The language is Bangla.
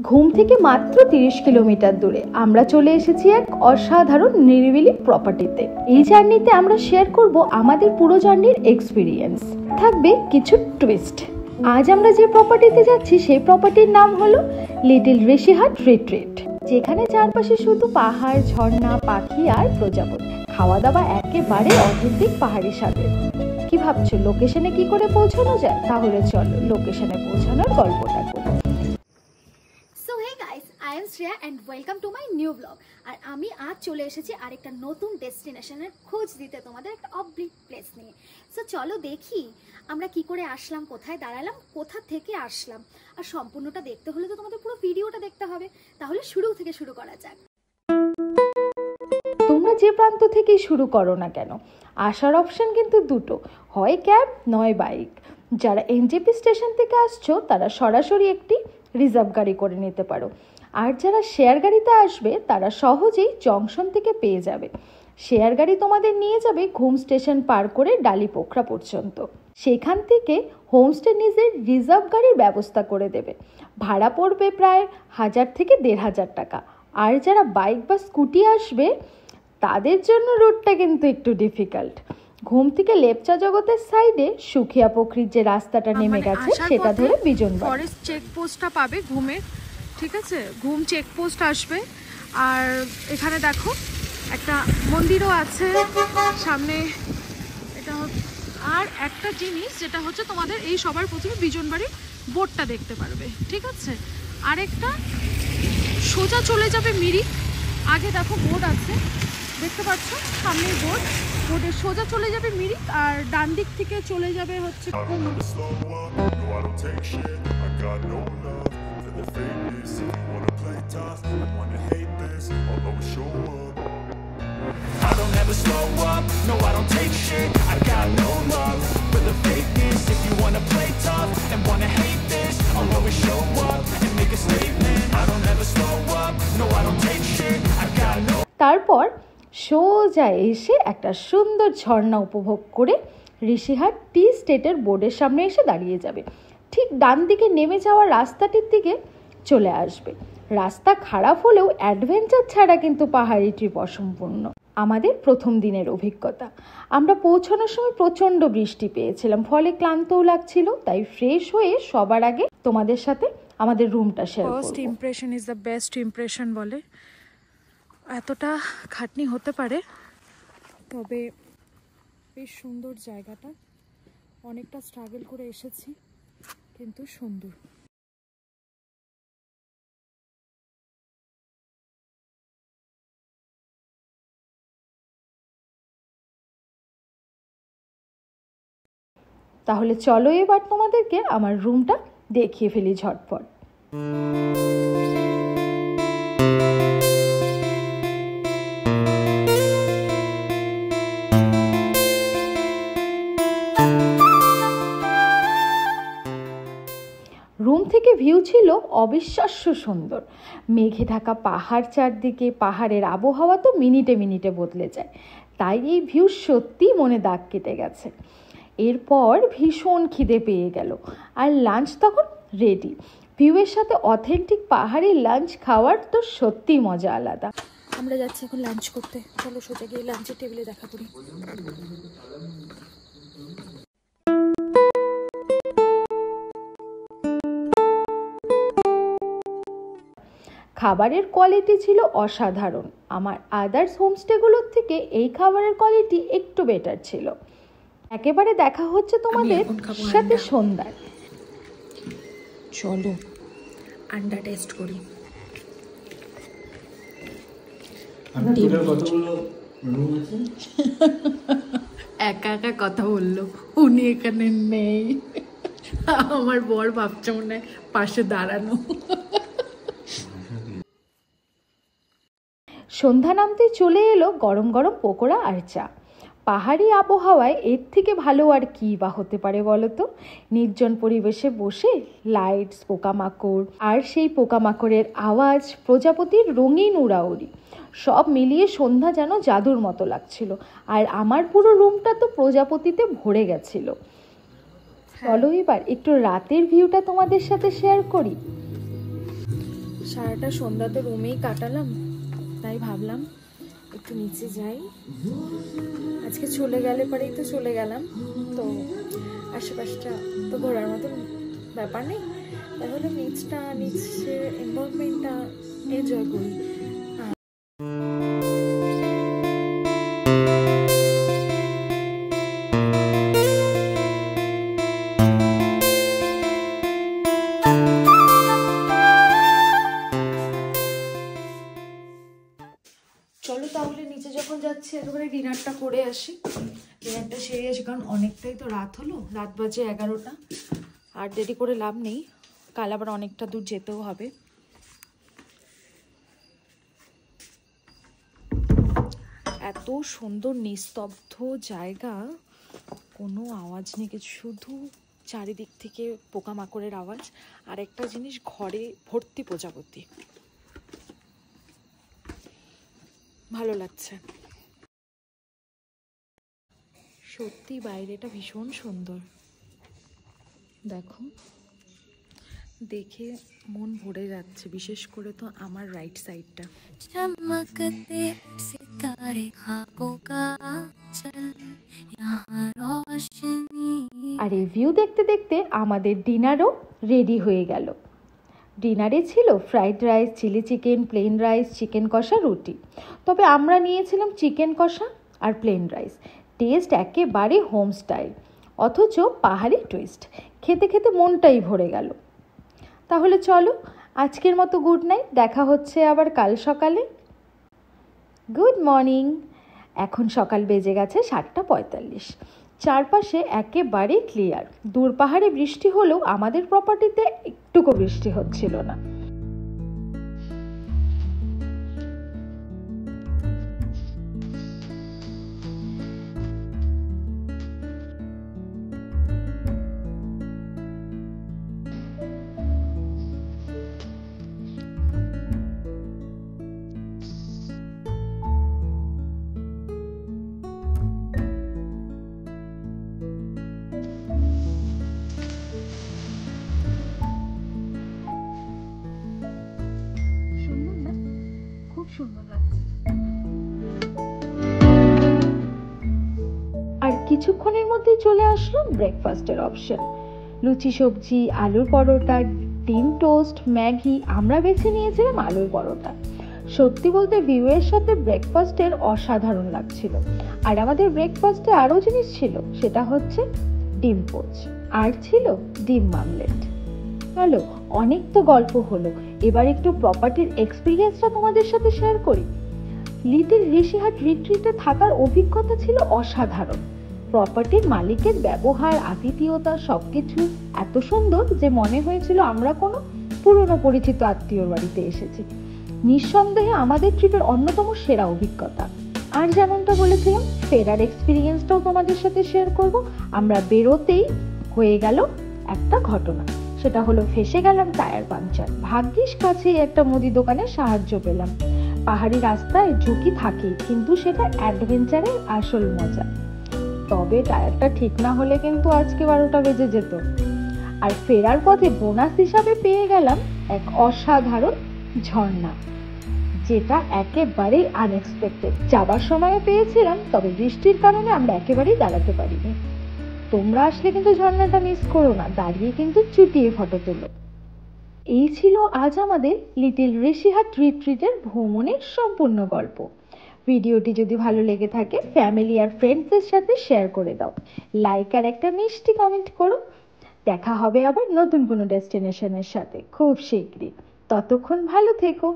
ঘুম থেকে মাত্র 30 কিলোমিটার দূরে আমরা চলে এসেছি এক অসাধারণ নিরিবিলি প্রপার্টিতে। এই জার্নিতে আমরা শেয়ার করব আমাদের পুরো জার্নির এক্সপিরিয়েন্স, থাকবে কিছু টুইস্ট। আজ আমরা যে প্রপার্টিতে যাচ্ছি সেই প্রপার্টির নাম হলো লিটল ঋষিহাট রিট্রিট, যেখানে চারপাশে শুধু পাহাড়, ঝর্ণা, পাখি আর প্রজাপতি। খাওয়া দাওয়া একেবারে অথেন্টিক পাহাড়ি স্বাদের। কি ভাবছো লোকেশনে কি করে পৌঁছানো যায়? তাহলে চলো লোকেশনে পৌঁছানোর গল্পটা করি। I am Shreya and welcome to my new vlog. আর আমি আজ চলে এসেছি আরেকটা নতুন ডেস্টিনেশনের খোঁজ দিতে, তোমাদের একটা অবলিক প্লেস নিয়ে। সো চলো দেখি আমরা কি করে আসলাম, কোথায় দাঁড়ালাম, কোথা থেকে আসলাম। আর সম্পূর্ণটা দেখতে হলে তো তোমাদের পুরো ভিডিওটা দেখতে হবে। তাহলে শুরু থেকে শুরু করা যাক। তোমরা যে প্রান্ত থেকেই শুরু করো না কেন, আসার অপশন কিন্তু দুটো, হয় ক্যাব নয় বাইক। যারা এনজেপি স্টেশন থেকে আসছো তারা সরাসরি একটি রিজার্ভ গাড়ি করে নিতে পারো, আর যারা শেয়ার গাড়িতে আসবে তারা সহজেই জংশন থেকে পেয়ে যাবে। শেয়ার গাড়ি তোমাদের নিয়ে যাবে ঘুম স্টেশন পার করে ডালিপোখরা পর্যন্ত। সেখান থেকে হোমস্টে নিজের রিজার্ভ গাড়ির ব্যবস্থা করে দেবে। ভাড়া পড়বে প্রায় 1000 থেকে 1500 টাকা। আর যারা বাইক বা স্কুটি আসবে তাদের জন্য রুটটা কিন্তু একটু ডিফিকাল্ট। ঘুম থেকে লেপচা জগতের সাইডে সুখিয়া পোখরির যে রাস্তাটা নেমে গেছে সেটা ধরে বিজনবাড়ি ফরেস্ট চেকপোস্টটা পাবে ঘুমের, ঠিক আছে? ঘুম চেকপোস্ট আসবে। আর এখানে দেখো একটা মন্দিরও আছে সামনে। এটা আর একটা জিনিস যেটা হচ্ছে তোমাদের এই সবার প্রথমে বিজনবাড়ির বোর্ডটা দেখতে পারবে, ঠিক আছে? আরেকটা সোজা চলে যাবে মিরিক। আগে দেখো বোর্ড আছে, দেখতে পাচ্ছ সামনে বোর্ড, বোর্ডের সোজা চলে যাবে মিরিক। আর ডান দিক থেকে চলে যাবে হচ্ছে I don't ever slow up, no I don't take shit. I got no love for the fakeness. If you wanna play tough and wanna hate this, I'll always show up and make a statement. I don't ever slow up, no I don't take shit. I got no. তারপর সোজা এসে একটা সুন্দর ঝর্ণা উপভোগ করে ঋষিহাট টি স্টেটের বোর্ডের সামনে এসে দাঁড়িয়ে যাবে। ঠিক ডান দিকে নেমে যাওয়ার রাস্তাটির দিকে চলে আসবে। রাস্তা খারাপ হলেও অ্যাডভেঞ্চার ছাড়া কিন্তু পাহাড়ি ট্রিপ অসম্পূর্ণ। আমাদের প্রথম দিনের অভিজ্ঞতা, আমরা পৌঁছানোর সময় প্রচণ্ড বৃষ্টি পেয়েছিলাম, ফলে ক্লান্তও লাগছিল। তাই ফ্রেশ হয়ে সবার আগে তোমাদের সাথে আমাদের রুমটা শেয়ার করব। First impression is the best impression বলে। এতটা খাটনি হতে পারে, তবে বেশ সুন্দর জায়গাটা। অনেকটা স্ট্রাগল করে এসেছি, কিন্তু সুন্দর। তাহলে চলো এবার তোমাদেরকে আমার রুমটা দেখিয়ে ফেলি ঝটপট। রুম থেকে ভিউ ছিল অবিশ্বাস্য সুন্দর। মেঘে ঢাকা পাহাড় চারদিকে, পাহাড়ের আবহাওয়া তো মিনিটে মিনিটে বদলে যায়। তাই এই ভিউ সত্যি মনে দাগ কেটে গেছে। এরপর ভীষণ খিদে পেয়ে গেল, আর লাঞ্চ তখন রেডি। ভিউয়ের সাথে অথেন্টিক পাহাড়ি লাঞ্চ খাওয়ার তো সত্যি মজা আলাদা। আমরা যাচ্ছি এখন লাঞ্চ করতে, চলো সোজা গিয়ে লাঞ্চের টেবিলে দেখা করি। খাবারের কোয়ালিটি ছিল অসাধারণ। আমার আদার্স হোমস্টেগুলোর থেকে এই খাবারের কোয়ালিটি একটু বেটার ছিল। একেবারে দেখা হচ্ছে তোমাদের সাথে সন্ধ্যায়। চলো আন্ডা টেস্ট করি। একা একা কথা বললো, উনি এখানে নেই। আমার বর ভাবছে মনে হয় পাশে দাঁড়ানো। সন্ধ্যা নামতে চলে এলো গরম গরম পকোড়া আর চা। পাহাড়ি আবহাওয়ায় এর থেকে ভালো আর কী বা হতে পারে বলো তো? নির্জন পরিবেশে বসে লাইটস, পোকামাকড়, আর সেই পোকামাকড়ের আওয়াজ, প্রজাপতির রঙিন উড়াউড়ি, সব মিলিয়ে সন্ধ্যা যেন জাদুর মতো লাগছিল। আর আমার পুরো রুমটা তো প্রজাপতিতে ভরে গেছিল। চলো এবার একটু রাতের ভিউটা তোমাদের সাথে শেয়ার করি। সারাটা সন্ধ্যা তো রুমেই কাটালাম, তাই ভাবলাম একটু নিচে যাই। আজকে চলে গেলে পরেই তো চলে গেলাম, তো আশেপাশটা তো ঘোরার মতন ব্যাপার নেই, তাহলে নিচের এনভায়রনমেন্টটা এনজয় করি। চলো তাহলে নিচে যখন যাচ্ছি একেবারে ডিনারটা করে আসি, ডিনারটা সেরে আসি, কারণ অনেকটাই তো রাত হলো, রাত বাজে 11টা। আর দেরি করে লাভ নেই, কাল আবার অনেকটা দূর যেতেও হবে। এত সুন্দর নিস্তব্ধ জায়গা, কোনো আওয়াজ নেই কিছু, শুধু চারিদিক থেকে পোকামাকড়ের আওয়াজ, আর একটা জিনিস, ঘরে ভর্তি প্রজাপতি। ভালো লাগছে সত্যি, বাইরেটা ভীষণ সুন্দর। দেখো, দেখে মন ভরে যাচ্ছে, বিশেষ করে তো আমার রাইট সাইডটা। चमकते सितारे खाकों का आंचल यहाँ रोशनी। আর এই ভিউ দেখতে দেখতে আমাদের ডিনারও রেডি হয়ে গেল। ডিনারে ছিল fried rice, chilli chicken, plain rice, chicken কষা, রুটি। তবে আমরা নিয়েছিলাম চিকেন কষা আর প্লেন রাইস। টেস্ট একেবারে হোম স্টাইল, অথচ পাহাড়ি টুইস্ট। খেতে খেতে মনটাই ভরে গেল। তাহলে চলো, আজকের মতো গুড নাইট, দেখা হচ্ছে আবার কাল সকালে। Good morning. এখন সকাল বেজে গেছে 7:45। চারপাশে একেবারে ক্লিয়ার। দূর পাহাড়ে বৃষ্টি হলেও আমাদের প্রপার্টিতে একটুকু বৃষ্টি হচ্ছিল না। আর কিছুক্ষণের মধ্যেই চলে আসলো ব্রেকফাস্টের অপশন। লুচি সবজি, আলুর পরোটা, ডিম টোস্ট, ম্যাগি। আমরা বেছে নিয়েছিলাম আলুর পরোটা। সত্যি বলতে ভিউয়ের সাথে ব্রেকফাস্টের অসাধারণ লাগছিল। আর আমাদের ব্রেকফাস্টে আরও জিনিস ছিল, সেটা হচ্ছে ডিম পোচ আর ছিল ডিম মামলেট। চলো, অনেক তো গল্প হলো, এবার একটু প্রপার্টির এক্সপিরিয়েন্সটা তোমাদের সাথে শেয়ার করি। লিটল ঋষিহাট রিট্রিটে থাকার অভিজ্ঞতা ছিল অসাধারণ। প্রপার্টির মালিকের ব্যবহার, আতিথেয়তা সবকিছু এত সুন্দর যে মনে হয়েছিল আমরা কোনো পুরনো পরিচিত আত্মীয়র বাড়িতে এসেছি। নিঃসন্দেহে আমাদের ট্রিপের অন্যতম সেরা অভিজ্ঞতা। আর যেমনটা বলেছিলাম, ফেরার এক্সপিরিয়েন্সটাও তোমাদের সাথে শেয়ার করব। আমরা বেরোতেই হয়ে গেল একটা ঘটনা, সেটা হলো ফেসে গেলাম টায়ার পাংচার। ভাগ্যিস কাছেই একটা মুদি দোকানে সাহায্য পেলাম। পাহাড়ি রাস্তায় ঝুঁকি থাকেই, কিন্তু সেটা অ্যাডভেঞ্চারের আসল মজা। তবে টায়ারটা ঠিক না হলে কিন্তু আজকে 12টা বেজে যেত। আর ফেরার পথে বোনাস হিসাবে পেয়ে গেলাম এক অসাধারণ ঝর্ণা, যেটা একেবারেই আনএক্সপেক্টেড। যাবার সময়ও পেয়েছিলাম, তবে বৃষ্টির কারণে আমরা একেবারেই দাঁড়াতে পারিনি। তোমরা আসলে কিন্তু ঝর্ণাটা মিস করো না, দাঁড়িয়ে কিন্তু চুটিয়ে ফটো তোলো। এই ছিল আজ আমাদের লিটল ঋষিহাট রিট্রিটের ভ্রমণের সম্পূর্ণ গল্প। ভিডিওটি যদি ভালো লেগে থাকে ফ্যামিলি আর ফ্রেন্ডসদের সাথে শেয়ার করে দাও, লাইক আর একটা মিষ্টি কমেন্ট করো। দেখা হবে আবার নতুন কোনো ডেস্টিনেশনের সাথে খুব শীঘ্রই। ততক্ষণ ভালো থেকো।